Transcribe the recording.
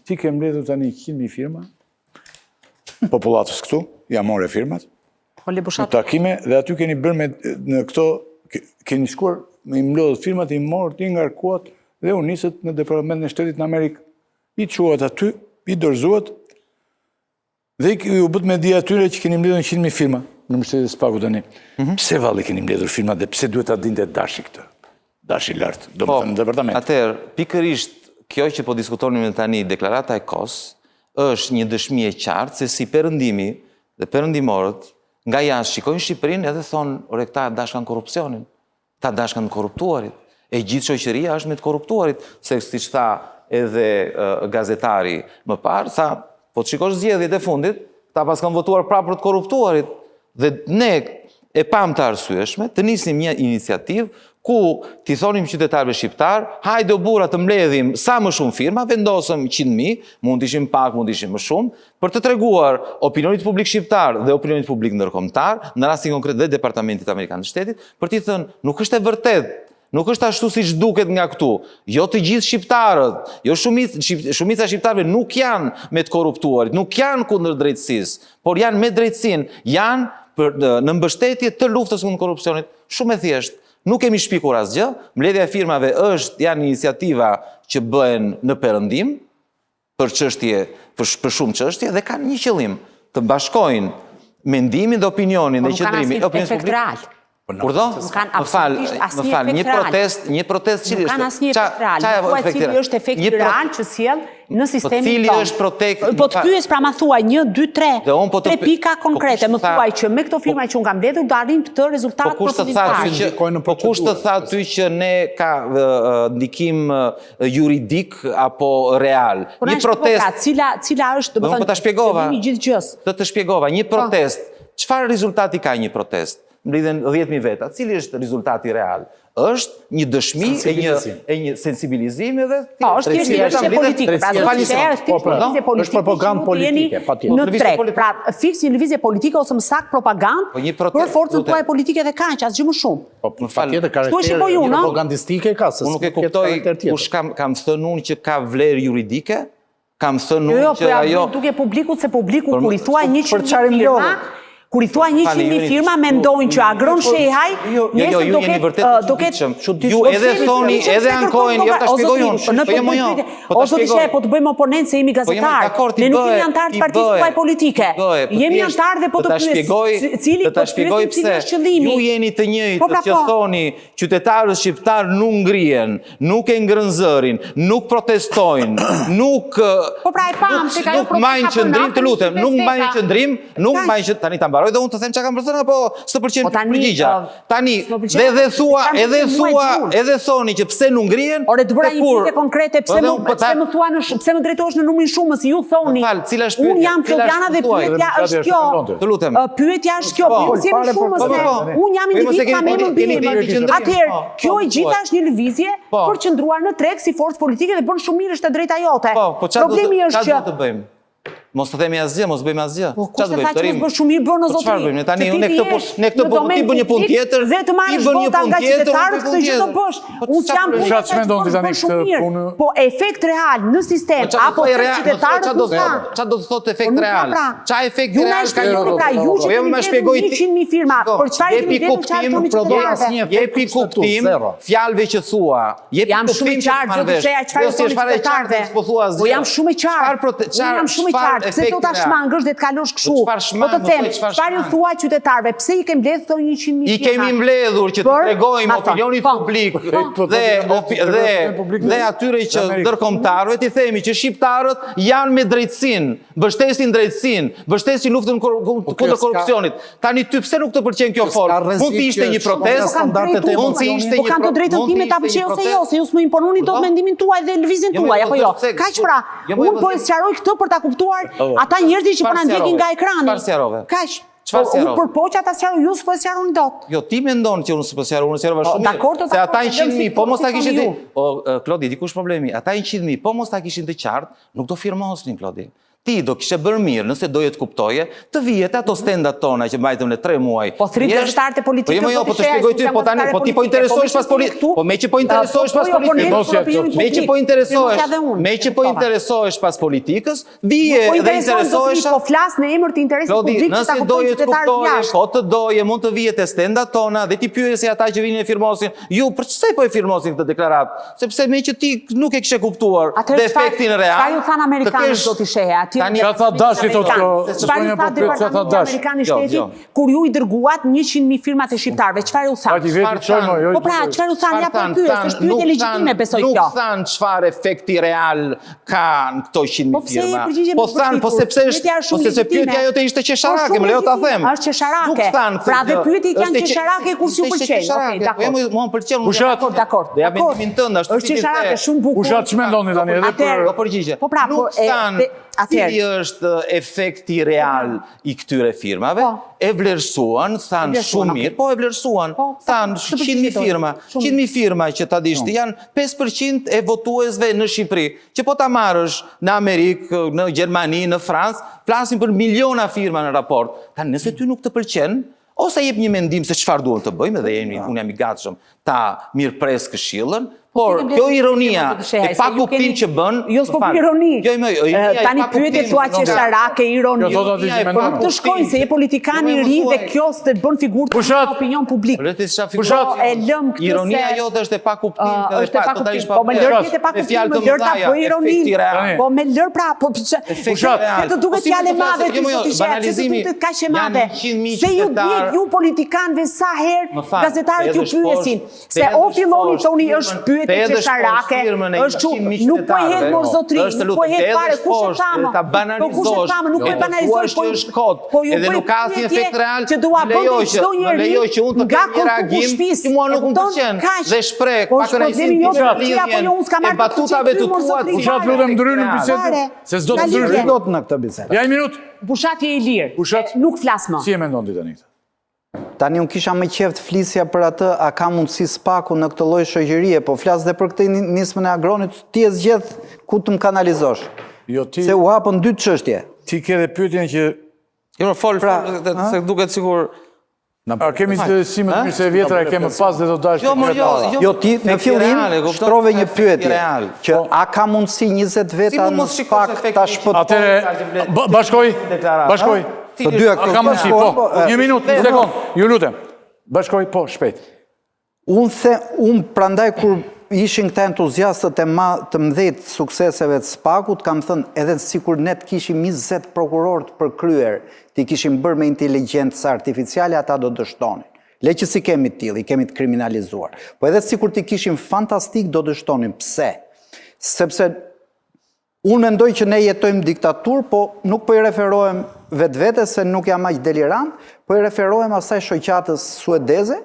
ti ke mbledhur tani 100.000 firma, popullatës këtu, ja more firmat, në takime, dhe aty keni bërë në këto, keni shkuar me i mblodhë firmat, i morë, ti ngarkuat, dhe u nisët në Departamentin e Shtetit në Amerikë. I quat aty, i dorëzuat, dhe ju bët me di atyre që keni mbledhur 100.000 firma, në Mbështetjes së Pagut tani. Pse valli keni mbledhur firma dhe pse duhet ta dinte dashi këtë? Dashi lartë, do më thënë në departament. Atëherë, pikërisht kjo që po diskutonim tani, deklarata e KOS, është një dëshmi e qartë se si perëndimi dhe perëndimorët nga jashtë shikojnë Shqipërinë edhe thonë, ore, këta dashkan korrupsionin, këta dashkan korruptuarit, e gjithë shoqëria është me të korruptuarit, se siç tha edhe gazetari më parë, tha, po të shikosh zgjedhjet e fundit, ta pas kanë votuar prapë për të korruptuarit, dhe ne e pam të arsyeshme, të nisnim një iniciativë ku t'i thonim qytetarëve shqiptar, hajde o burra të mbledhim sa më shumë firma, vendosëm 100.000, mund t'ishim pak, mund t'ishim më shumë, për të treguar opinionit publik shqiptar dhe opinionit publik ndërkombëtar, në rastin konkret dhe Departamentit Amerikan të Shtetit, për t'i thënë, nuk është e vërtet, nuk është ashtu si duket nga këtu, jo të gjithë shqiptarët, jo shumica shqiptarëve nuk janë me të korruptuarit, nuk janë kundër drejtësisë, por janë me drejtësinë, janë në mbështetje të luftës kundër korrupsionit, shumë e thjeshtë. Nuk kemi shpikur asgjë, mbledhja e firmave janë iniciativa që bëhen në perëndim për për shumë çështje dhe kanë një qëllim, të bashkojnë mendimin dhe opinionin dhe qëndrimin. Nuk kanë efekt real. Kurdo? Më fal, një protest cili është? Nuk kanë asnjë efekt real. Po cili është efekti real që sjell në sistemin tonë. Cili është protekt? Po të pyes pra ma thuaj 1, 2, 3 pika konkrete. Më thuaj që me këto firma që unë kam mbledhur do arrim këtë rezultat përfundimtar. Po kush të tha ty që ne ka ndikim juridik apo real? Një protest. Cila është, do të thënë, gjithë gjës. Të shpjegova, një protest. Çfarë rezultati ka një protest? Mblidhen 10.000 veta. Cili është rezultati real? Është një dëshmi e një sensibilizim edhe... është një lëvizje politike. është propagandë politike. Në treg. Pra, fiks një lëvizje politike ose më saktë propagandë për forcën tuaj politike dhe kaq, asgjë më shumë. Në patjetër karakter propagandistike ka. Unë nuk e kuptoj kush kam thënë unë që ka vlerë juridike, kam thënë unë që ajo... Jo, duke publikut se publiku kur i thua 100.000 firma, kur i thua 100.000 firma, mendojnë që agron shehaj, ju jeni vërtet të çuditshëm. Ju edhe thoni, edhe ankojnë, jo ta shpjegoj unë. Ose ti po të bëjmë oponent se jemi gazetar. Ne nuk jemi antar të partisë tuaj politike. Jemi antar dhe po të pyes cili është qëllimi. Ju jeni të njëjtë që thoni qytetarët shqiptar nuk ngrihen, nuk e ngrën zërin, nuk protestojnë, nuk mbajnë qëndrim, të lutem, nuk mbajnë qëndrim, nuk mbajnë qëndrim, tani ta mbaroj dhe unë të them çka kam përthënë apo s'të pëlqen përgjigja. Tani edhe thoni që pse nuk ngrihen. Ore të bëra një pyetje konkrete, pse më drejtohesh në numrin shumës, ju thoni. Unë jam Floriana dhe pyetja është kjo. Të lutem. Pyetja është kjo, si më shumës se unë jam individ pa më mbi. Atëherë, kjo e gjitha është një lëvizje për qëndruar në treg si forcë politike dhe bën shumë mirë është e drejta jote. Problemi është që mos të themi asgjë, mos bëjmë asgjë. Kush të tha që mos bën shumë mirë bën në zotëri? Çfarë bëjmë? Tani ne këtë punë ti bën një punë tjetër, ti bën një punë tjetër, këtë gjë do bësh. Unë jam punë. Po efekt real në sistem apo qytetarët çfarë do të thotë efekt real? Çfarë efekt real ka një? Po jo më shpjegoj ti 100.000 firma, për çfarë jepi kuptim fjalëve që thua. Jam shumë i qartë, do të sheja çfarë thonë. Po jam shumë i qartë. Jam shumë i qartë. Pse do ta shmangësh dhe të kalosh kështu? Po të them, çfarë ju thua qytetarëve? Pse i ke mbledhur këto 100.000 firma? I kemi mbledhur që të tregojmë opinionit publik dhe atyre që ndërkombëtarëve t'i themi që shqiptarët janë me drejtësinë, mbështesin drejtësinë, mbështesin luftën kundër korrupsionit. Tani ty pse nuk të pëlqen kjo formë? Mund të ishte një protestë, mund të ishte një po kanë të drejtën time ta pëlqej ose jo, se ju s'më impononi dot mendimin tuaj dhe lëvizjen tuaj apo jo. Kaq pra, unë po e sqaroj këtë për ta kuptuar ata njerëzit që po na ndjekin nga ekrani. Kaq. Unë përpoqa ta sqaroj, ju s'po sqaroni dot. Jo, ti mendon që unë s'po sqaroj, unë sqarova shumë mirë. Se ata 100.000, po mos ta kishin ti. O Klodi, dikush problemi. Ata 100.000, po mos ta kishin të qartë, nuk do firmosnin, Klodi. ti do kishe bërë mirë, nëse doje të kuptoje, të vijet ato stendat tona që mbajtëm në 3 muaj. Po thritë dështarët e politikës do të shpjegoj ty, po ti po interesohesh pas politikës. Po me që po interesohesh pas politikës. Me që po interesohesh pas politikës, vije dhe interesohesh. Po flas në emër të interesit publik që ta kuptojnë qytetarët jashtë. Po të doje, mund të vijet e stendat tona dhe ti pyesi ata që vinin e firmosin. Ju, për çse po e firmosin këtë deklaratë? Sepse me që ti nuk e kishe kuptuar dhe efektin real. Çfarë ju thanë amerikanët do t'i shehe? Qa tha Dashi të Çfarë tha departamenti amerikan i shtetit kur ju i dërguat 100.000 firmat e shqiptarëve? Çfarë u thanë? Po pra, çfarë u thanë? Ja po pyes, është pyetje legjitime, besoj kjo. Nuk thanë çfarë efekti real ka në këto 100.000 firma. Po thanë, po sepse pyetja jote ishte qesharake, më lejo ta them. Është qesharake. Pra dhe pyetjet janë qesharake kur s'ju pëlqejnë. Okej, dakor. Mua më pëlqen. Dakor. Dhe ja mendimin tënd, është qesharake, shumë bukur. Pushat çmendoni tani edhe për përgjigje. Po pra, cili është efekti real i këtyre firmave, e vlerësuan, thanë shumë mirë, po e vlerësuan, thanë 100.000 firma, 100.000 firma që ta dishtë, janë 5% e votuesve në Shqipëri, që po ta marrësh në Amerikë, në Gjermani, në Francë, flasin për miliona firma në raport. Thanë, nëse ty nuk të pëlqen, ose jep një mendim se çfarë duhet të bëjmë, dhe unë jam i gatshëm ta mirëpres këshillën, por kjo ironia e pa kuptim që bën, jo s'po për ironi. Tani pyetje thua qesharake, ironi. Nuk të shkojnë se je politikan i ri dhe kjo s'të bën figurë të opinion publik. E lëm këtë se ironia jote është e pa kuptim, është e pa kuptim. Po me lër të pa kuptim, me lër ta bëj ironinë. Po me lër pra, po se të duket fjalë e madhe ti sot i shet, se të duket kaq e madhe. Se ju dihet ju politikanëve sa herë gazetarët ju pyesin se o filloni thoni është pyetje qesharake, është që nuk po e hedh morzotri, nuk po e hedh fare, kush e thamë? Po kush e thamë, nuk po e banalizoj, po ju edhe nuk ka asnjë efekt real. Që dua bëj çdo njeri që unë të kem një reagim, që mua nuk më pëlqen dhe shpreh pakën e lidhjen e batutave të tua. Pushat lutem ndryrin bisedën, se s'do të ndryrin dot në këtë bisedë. Ja një minutë. Pushati e lirë, nuk flas më. Si e mendon ti tani? Tani unë kisha më qeft flisja për atë, a ka mundësi spaku në këtë lloj shoqërie, po flas dhe për këtë nismën e Agronit, ti e zgjedh ku të më kanalizosh. Se u hapën 2 çështje. Ti ke dhe pyetjen që jo fol se duket sikur kemi si më mirë se vjetra e kemë pas dhe do dash. Jo ti në fillim shtrove një pyetje që a ka mundësi 20 veta në spak ta shpëtojnë. Atëre bashkoj. Të dyja këto. Ka mundësi, po. Një minutë, një sekond. Ju lutem. Bashkoj, po, shpejt. Unë prandaj kur ishin këta entuziastët të mëdhejt sukseseve të spakut, kam thënë edhe sikur ne të kishim 20 prokurorë të përkryer, ti kishim bërë me inteligjencë artificiale, ata do dështonin. Le që si kemi tillë, i kemi të kriminalizuar. Po edhe sikur ti kishim fantastik, do dështonin. Pse? Sepse unë mendoj që ne jetojmë diktaturë, po nuk po i referohem vetë se nuk jam aq delirant, po i referohem asaj shoqatës suedeze,